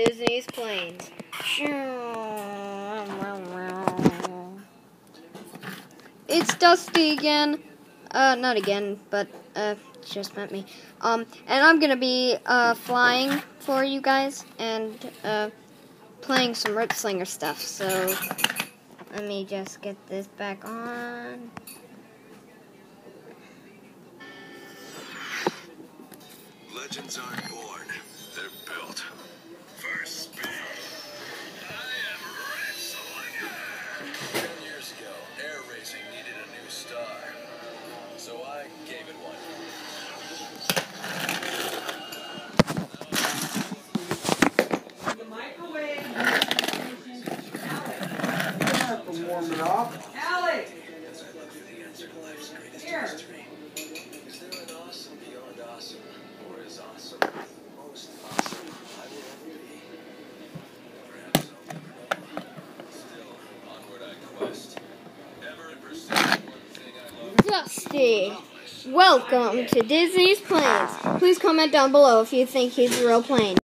Disney's planes. It's Dusty again. Not again, but just met me. And I'm gonna be flying for you guys and playing some Rip Slinger stuff. So let me just get this back on. Legends aren't born, they're built. First speed, I am Rip Slinger. 10 years ago, air racing needed a new star, so I gave it one. The microwave. You have to warm it up. Alex! As I look for the answer to life's greatest Here. mystery. Is there an awesome beyond awesome? Or is awesome most awesome I will ever be? Perhaps I'll never know. Still, onward I quest. Ever in pursuit of one thing I love. Dusty, welcome to Disney's planes. Please comment down below if you think he's a real plane.